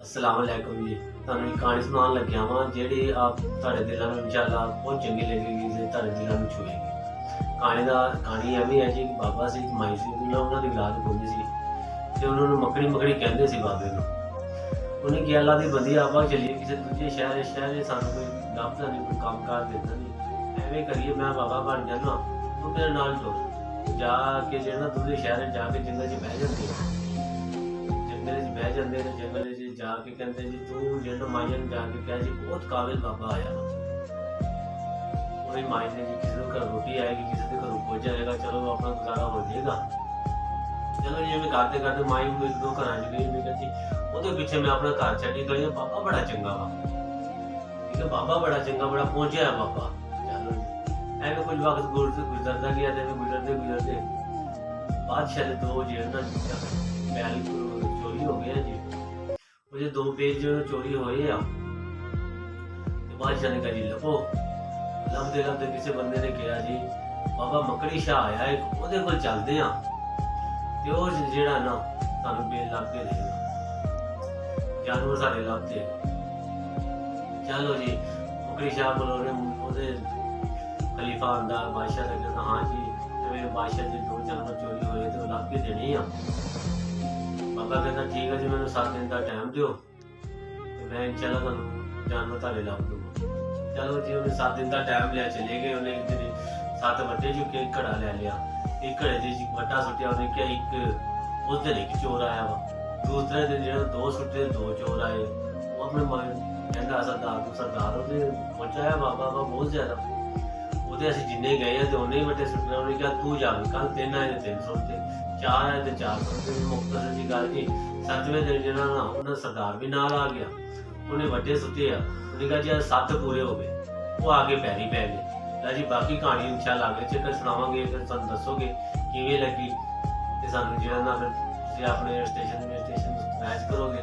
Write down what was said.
अस्सलाम वालेकुम जी। ਤੁਹਾਨੂੰ ਇੱਕ ਕਹਾਣੀ ਸੁਣਾਉਣ ਲੱਗਿਆ ਵਾਂ ਜਿਹੜੀ ਆਪ ਤੁਹਾਡੇ ਦਿਲਾਂ ਨੂੰ ਇਨਸ਼ਾਅੱਲਾ ਬਹੁਤ ਚੰਗੀ ਲੱਗੇਗੀ ਤੇ ਤੁਹਾਡੇ ਦਿਲਾਂ ਨੂੰ ਛੂਹੇਗੀ। ਕਹਾਣੀ ਐਵੇਂ ਹੈ ਜੀ, ਬਾਬਾ ਸੀ, ਮਾਈ ਸੀ, ਉਹਨਾਂ ਦੀ ਔਲਾਦ ਕੋਈ ਸੀ ਤੇ ਉਹਨਾਂ ਨੂੰ ਮੱਕੜੀ ਮੱਕੜੀ ਕਹਿੰਦੇ ਸੀ ਬਾਬੇ ਨੂੰ। ਉਹਨੇ ਕਿਹਾ ਅੱਲਾ ਦੀ ਬੰਦੀ ਆਪਾਂ ਚੱਲੀਏ ਕਿਸੇ ਦੂਜੇ ਸ਼ਹਿਰ ਸਾਨੂੰ ਕੋਈ ਲੱਭਦਾ ਨਹੀਂ, ਕੋਈ ਕੰਮ ਕਾਰ ਦਿੰਦਾ ਨਹੀਂ, ਐਵੇਂ ਕਰੀਏ ਮੈਂ ਬਾਬਾ ਬਣ ਜਾਣਾ, ਤੂੰ ਮੇਰੇ ਨਾਲ ਜੁੜ ਜਾ ਕੇ ਜਿਹੜਾ ਦੂਜੇ ਸ਼ਹਿਰ ਜਾ ਕੇ ਜੰਗਲ 'ਚ ਬਹਿ ਜਾਂਦੇ ਜੰਗਲ 'ਚ ਬਹਿ ਜਾਂਦੇ ਨੇ। ਜੰਗਲ 'ਚ ਜਾ ਕੇ ਕਹਿੰਦੇ ਜੀ ਤੂੰ ਜਿਹੜਾ ਮਾਈਆਂ ਨੂੰ ਜਾ ਕੇ ਕਿਹਾ ਜੀ ਬਹੁਤ ਕਾਬਿਲ ਬਾਬਾ ਆਇਆ ਵਾ। ਉਹਦੀ ਮਾਈ ਨੇ ਜੀ ਕਿਸੇ ਦੇ ਘਰ ਰੋਟੀ ਆਏਗੀ, ਕਿਸੇ ਦੇ ਘਰੋਂ ਕੁਝ ਆਏਗਾ, ਚਲੋ ਆਪਣਾ ਗੁਜ਼ਾਰਾ ਹੋ ਜਾਏਗਾ। ਚਲੋ ਜੀ ਮੈਂ ਕਰਦੇ ਕਰਦੇ ਮਾਈ ਨੂੰ ਇੱਕ ਦੋ ਘਰਾਂ 'ਚ ਗਈ, ਮੈਂ ਕਿਹਾ ਜੀ ਉਹਦੇ ਪਿੱਛੇ ਮੈਂ ਆਪਣਾ ਘਰ ਛੱਡੀ ਗਈ। ਬਾਬਾ ਬੜਾ ਚੰਗਾ ਵਾ, ਠੀਕ ਹੈ, ਬਾਬਾ ਬੜਾ ਚੰਗਾ, ਬੜਾ ਪਹੁੰਚਿਆ ਬਾਬਾ। ਚਲੋ ਐਵੇਂ ਕੁਝ ਵਕਤ ਗੁਜ਼ਰਦਾ ਗਿਆ ਤੇ ਗੁਜ਼ਰਦੇ ਬਾਦਸ਼ਾਹ ਦੇ ਦੋ ਜਿਹੜੇ ਨਾ ਮਹਿਲ ਚੋਰੀ ਹੋ ਗਏ ਜੀ। ਉਹਦੇ ਦੋ ਪੇਜ ਚੋਰੀ ਹੋਏ ਆ ਤੇ ਬਾਦਸ਼ਾਹ ਨੇ ਕਿਹਾ ਜੀ ਲੱਭਦੇ ਕਿਸੇ ਬੰਦੇ ਨੇ ਕਿਹਾ ਜੀ ਬਾਬਾ ਮੱਕੜੀ ਸ਼ਾਹ ਆਇਆ ਇੱਕ, ਉਹਦੇ ਕੋਲ ਚੱਲਦੇ ਆ ਤੇ ਉਹ ਜਿਹੜਾ ਨਾ ਸਾਨੂੰ ਬੇਲ ਲੱਭ ਕੇ ਦੇਗਾ, ਜਾਨਵਰ ਸਾਡੇ ਲੱਭਦੇ। ਚਲੋ ਜੀ ਮੱਕੜੀ ਸ਼ਾਹ ਕੋਲ ਉਹਦੇ ਖਲੀਫਾ ਆਂਦਾ, ਬਾਦਸ਼ਾਹ ਨੇ ਕਿਹਾ ਹਾਂ ਜੀ ਐਵੇਂ ਬਾਦਸ਼ਾਹ ਦੇ ਦੋ ਜਾਨਵਰ ਚੋਰੀ ਹੋਏ ਤੇ ਉਹ ਲੱਭ ਕੇ ਦੇਣੇ ਆ। ਬਾਬਾ ਕਹਿੰਦਾ ਠੀਕ ਹੈ ਜੀ, ਮੈਨੂੰ 7 ਦਿਨ ਦਾ ਟਾਈਮ ਦਿਓ ਤੇ ਮੈਂ ਇਨਸ਼ਾਅੱਲਾ ਤੁਹਾਨੂੰ ਜਾਨਵਰ ਤੁਹਾਡੇ ਲੱਭ ਦੂੰਗਾ। ਚਲੋ ਜੀ ਉਹਨੇ 7 ਦਿਨ ਦਾ ਟਾਈਮ ਲਿਆ, ਚਲੇ ਗਏ। ਉਹਨੇ ਇੱਕ ਦਿਨ 7 ਵੱਟੇ ਚੁੱਕੇ, ਇੱਕ ਘੜਾ ਲੈ ਲਿਆ, ਇੱਕ ਘੜੇ ਦੇ ਵੱਟਾ ਸੁੱਟਿਆ। ਉਹਨੇ ਕਿਹਾ ਇੱਕ ਉਸ ਦਿਨ ਇੱਕ ਚੋਰ ਆਇਆ ਵਾ, ਦੂਸਰੇ ਦਿਨ ਜਿਹੜਾ 2 ਸੁੱਟੇ 2 ਚੋਰ ਆਏ। ਉਹ ਆਪਣੇ ਕਹਿੰਦਾ ਸਰਦਾਰ ਉਹਦੇ ਪਹੁੰਚਾਇਆ ਬਾਬਾ ਬਹੁਤ ਜ਼ਿਆਦਾ, ਉਹਦੇ ਅਸੀਂ ਜਿੰਨੇ ਗਏ ਆ ਤੇ ਉਹਨੇ ਹੀ ਵੱਟੇ ਸੁੱਟਣਾ। ਉਹਨੇ ਕਿਹਾ ਤੂੰ ਜਾਵੇ, ਕੱਲ 3 ਆਏ ਤੇ 3 ਸੁੱਟੇ, 4 ਆਏ ਤੇ 4 ਸੁੱਟੇ। ਮੁਖਤਸਰ ਜੀ ਗੱਲ ਜੀ 7ਵੇਂ ਦਿਨ ਜਿਹੜਾ ਨਾ ਉਹਨਾਂ ਸਰਦਾਰ ਵੀ ਨਾਲ ਆ ਗਿਆ, ਉਹਨੇ ਵੱਟੇ ਸੁੱਟੇ ਆ। ਉਹਨੇ ਕਿਹਾ ਜੀ 7 ਪੂਰੇ ਹੋ ਗਏ, ਉਹ ਆ ਕੇ ਪੈਰੀ ਪੈ ਗਏ। ਲੈ ਜੀ ਬਾਕੀ ਕਹਾਣੀ ਇਨਸ਼ਾਅੱਲਾ ਅੱਗੇ ਚੱਕਰ ਸੁਣਾਵਾਂਗੇ, ਫਿਰ ਤੁਹਾਨੂੰ ਦੱਸੋਗੇ ਕਿਵੇਂ ਲੱਗੀ ਤੇ ਸਾਨੂੰ ਜਿਹੜਾ ਨਾ ਫਿਰ ਤੁਸੀਂ ਆਪਣੇ ਸਟੇਸ਼ਨ ਨੂੰ ਸਬਸਕ੍ਰਾਈਬ ਕਰੋਗੇ।